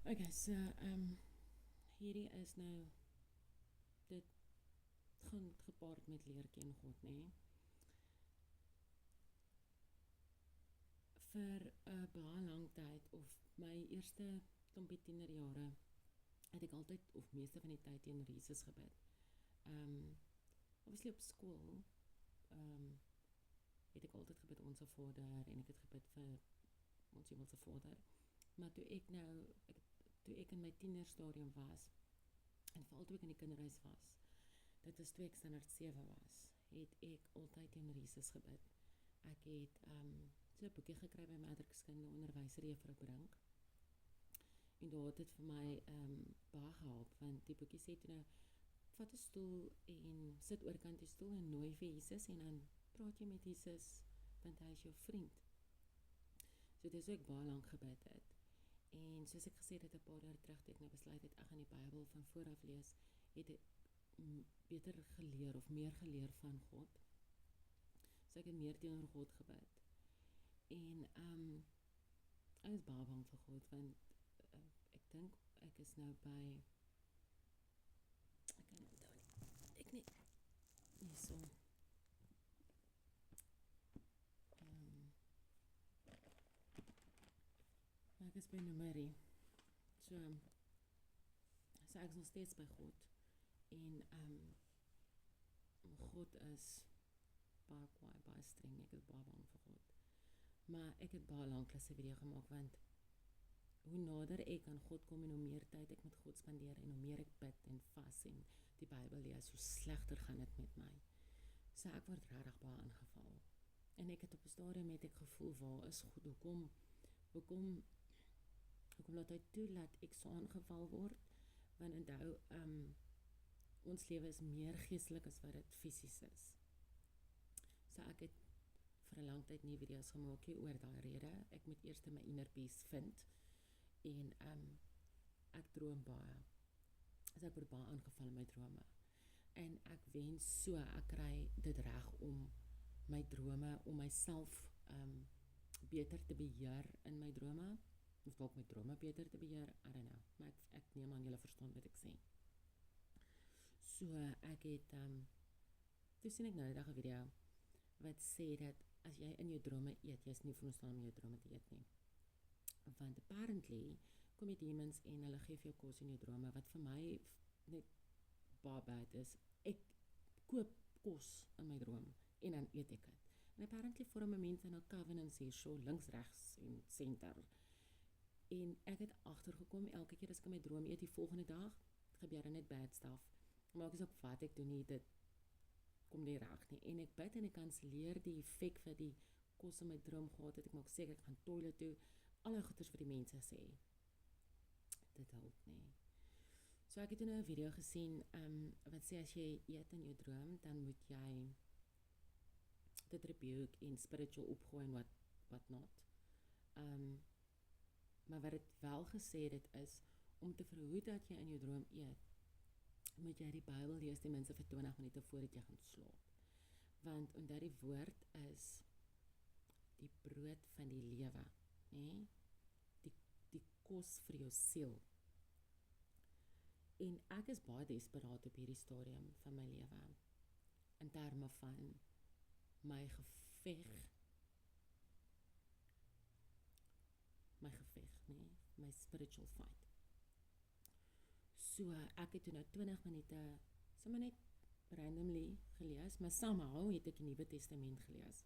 Okay, so hierdie is nou dit gaan gepaard met leer ken God, nê. Vir 'n baie lang tyd of my eerste klompie tienerjare het ek altyd of meeste van die tyd teen Jesus gebid. Obviously op skool het ek altyd gebid Onse Vader en ek het gebid vir ons Hemelse Vader. Maar toe ek in my tienerstadium was en veral toe ek in die kinderhuis was, dit is toe ek standaard 7 was, het ek altyd teen Jesus gebid. Ek het so 'n boekie gekry by my aardrykskunde onderwyser juffrou Brink. En daar het dit vir my baie gehelp, want die boekie sê toe nou, vat 'n stoel en sit oorkant die stoel en nooi vir Jesus en dan praat jy met Jesus, want hy is jou vriend. So dis hoe ek baie lank gebid het. En soos ek gesê het 'n paar jaar terug, toe ek nou besluit het ek gaan die Bybel van voor af lees, het ek beter geleer of meer geleer van God. So ek het meer teenoor God gebid. En ek is baie bang vir God, want ek dink ek is nou by ek kan nie onthou nie. Ek nie hierso. Ek is by nummerie. So ek is nog steeds by God. En God is baie kwaai, baie streng. Ek is baie bang vir God. Maar ek het baie lank 'n video gemaak, want hoe nader ek aan God kom en hoe meer tyd ek met God spandeer en hoe meer ek bid en vas en die Bybel lees, hoe slegter gaan dit met my. So ek word regtig baie aangeval. En ek het op 'n stadium het ek gevoel, waar is God? Hoekom laat hy toe dat ek so aangeval word? Want onthou, ons lewe is meer geestelik as wat dit fisies is. So ek het vir 'n lang tyd nie video's gemaak nie oor daai rede. Ek moet eers my inner peace vind. En ek droom baie. So ek word baie aangeval in my drome. En ek wens so, ek kry dit reg om my drome, om myself beter te beheer in my drome. Of dalk my drome beter te beheer, I don't know. Maar ek neem aan julle verstaan wat ek sê. So ek het, toe sien ek nou die dag 'n video wat sê dat as jy in jou drome eet, jy is nie veronderstel om in jou drome te eet nie. Want apparently kom die demons en hulle gee vir jou kos in jou drome, wat vir my net baie bad is. Ek koop kos in my droom en dan eet ek dit. En apparently vorm mense nou covenants hier so links, regs en center. En ek het agtergekom elke keer as ek in my droom eet, die volgende dag gebeur net bad stuff. Maar ek is ook wat ek doen nie, dit kom nie reg nie. En ek bid en ek kanselleer die effek vir die kos in my droom gehad het. Ek maak seker ek gaan toilet toe. Alle goeders wat die mense sê. Dit help nie. So ek het nou 'n video gesien wat sê as jy eet in jou droom, dan moet jy dit rebuke en spiritual opgooi en wat not. Maar wat dit wel gesê dit is, om te verhoed dat jy in jou droom eet, moet jy die Bybel lees ten minste vir 20 minute voordat jy gaan slaap. Want omdat die woord is die brood van die lewe, nê? Die kos vir jou siel. En ek is baie desperaat op hierdie stadium van my lewe, in terme van my geveg, nê? My spiritual fight. So ek het toe nou 20 minute, sommer net randomly gelees, maar somehow het ek die Nuwe Testament gelees.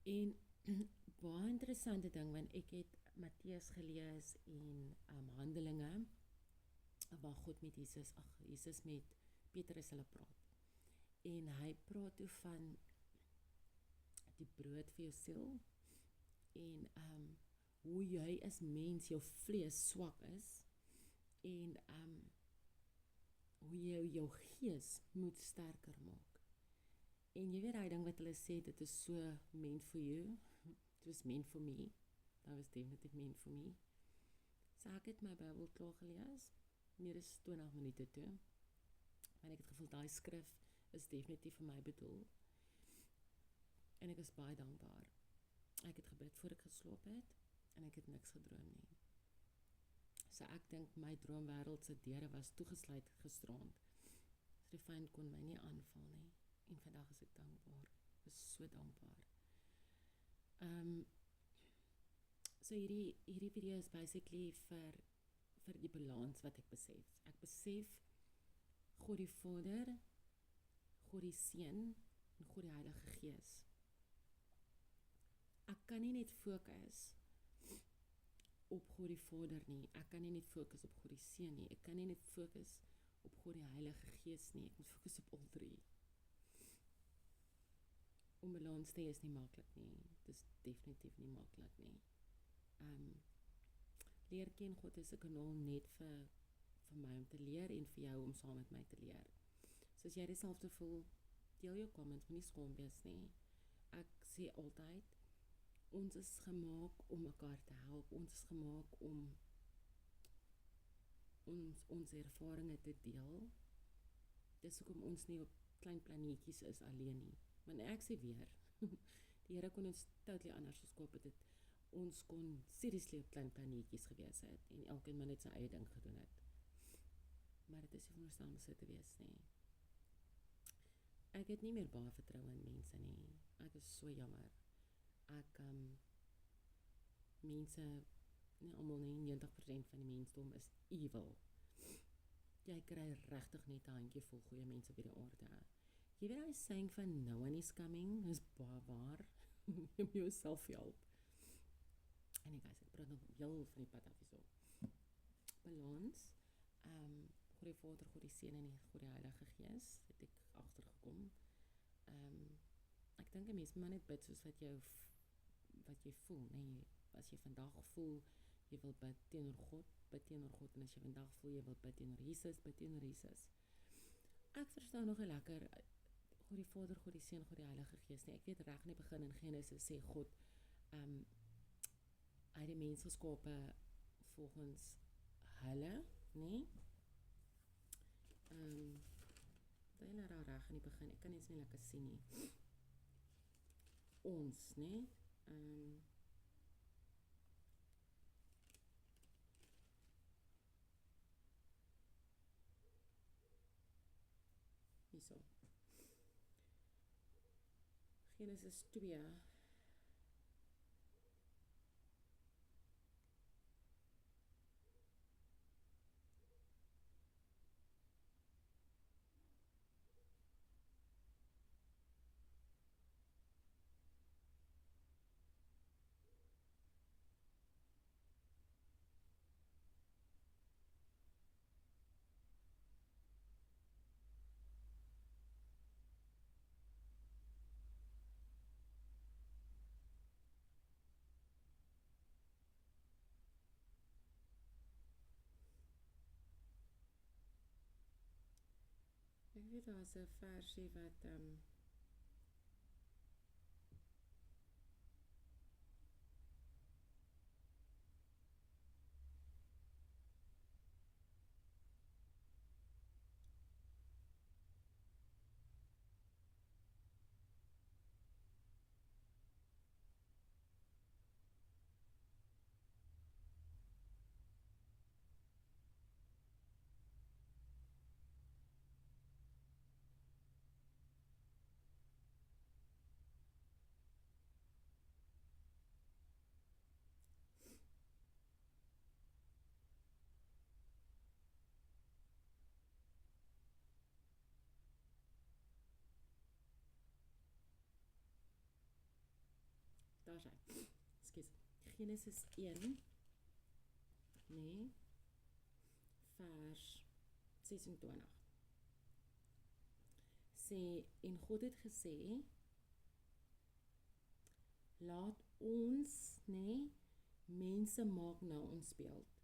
En baie interessante ding, want ek het Matteus gelees en Handelinge, waar God met Jesus met Petrus hulle praat. En hy praat toe van die brood vir jou siel, en hoe jy as mens, jou vlees swak is, en hoe jy jou gees moet sterker maak. En jy weet die ding wat hulle sê, dit is so meant for you, it was meant for me, that was definitely meant for me. So ek het my Bybel klaar gelees, meer as 20 minute toe, en ek het gevoel, die skrif is definitief vir my bedoel, en ek is baie dankbaar. Ek het gebid voor ek geslaap het, en ek het niks gedroom nie. So ek dink my droomwêreld se deure was toegesluit gisterond. So die vyand kon my nie aanval nie. En vandag is ek dankbaar. Ek is so dankbaar. So hierdie video is basically vir die balans wat ek besef. Ek besef God die Vader, God die Seun en God die Heilige Gees. Ek kan nie net fokus op God die Vader nie. Ek kan nie net fokus op God die Seun nie. Ek kan nie net fokus op God die Heilige Gees nie. Ek moet fokus op al drie. Om balans te hê is nie maklik nie. Dit is definitief nie maklik nie. Leer ken God is 'n kanaal net vir my om te leer en vir jou om saam met my te leer. So as jy dieselfde voel, deel jou comments, moenie skaam wees nie. Ek sê altyd, ons is gemaak om mekaar te help. Ons is gemaak om ons ervarings te deel. Dis hoekom ons nie op klein planeetjies is alleen nie. Want ek sê weer, die Here kon ons totally anders geskaap het. Ons kon seriously op klein planeetjies gewees het en elkeen maar net sy eie ding gedoen het. Maar dit is nie veronderstel om so te wees nie. Ek het nie meer baie vertroue in mense nie. Ek is so jammer. Mense, nie almal nie, 90% van die mensdom is evil. Jy kry regtig net 'n handjievol goeie mense op hierdie aarde. Jy weet daai saying van no one is coming, dis baie waar. Jy moet jouself help. En guys, ek praat nog heel van die pad af hierso. Balans, God die Vader, God die Seun en God die Heilige Gees, het ek agtergekom. Ek dink 'n mens moet maar net bid soos wat jy voel, nee. As jy vandag voel jy wil bid teenoor God, en as jy vandag voel jy wil bid teenoor Jesus, bid teenoor Jesus. Ek verstaan nog 'n lekker God die Vader, God die Seun, God die Heilige Gees nie. Ek weet reg in die begin in Genesis sê God hy die mens geskape volgens hulle, nee. Dat hulle daar reg in die begin, ek kan nie lekker sien nie. Ons, nee. Hierso. Genesis 2. Ek weet daar is 'n versie wat daar is hy. Ekskuus. Genesis 1, nee, vers 26. Sê, en God het gesê, laat ons, nee, mense maak na ons beeld,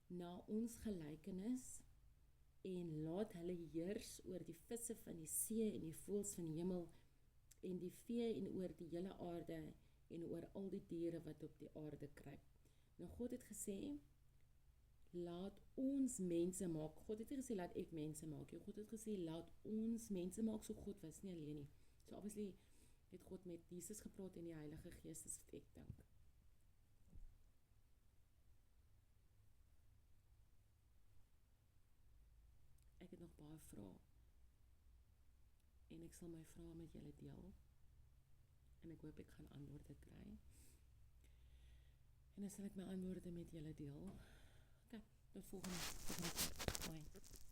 na ons gelykenis, en laat hulle heers oor die visse van die see en die voëls van die hemel, en die vee en oor die hele aarde, en oor al die diere wat op die aarde kruip. Nou God het gesê, laat ons mense maak. God het nie gesê, laat ek mense maak. God het gesê, laat ons mense maak, so God was nie alleen nie. So obviously het God met Jesus gepraat en die Heilige Gees, is wat ek dink. ek het nog baie vrae en ek sal my vrae met julle deel en ek hoop ek gaan antwoorde kry. En dan sal ek my antwoorde met julle deel. OK, tot volgende keer. Bye.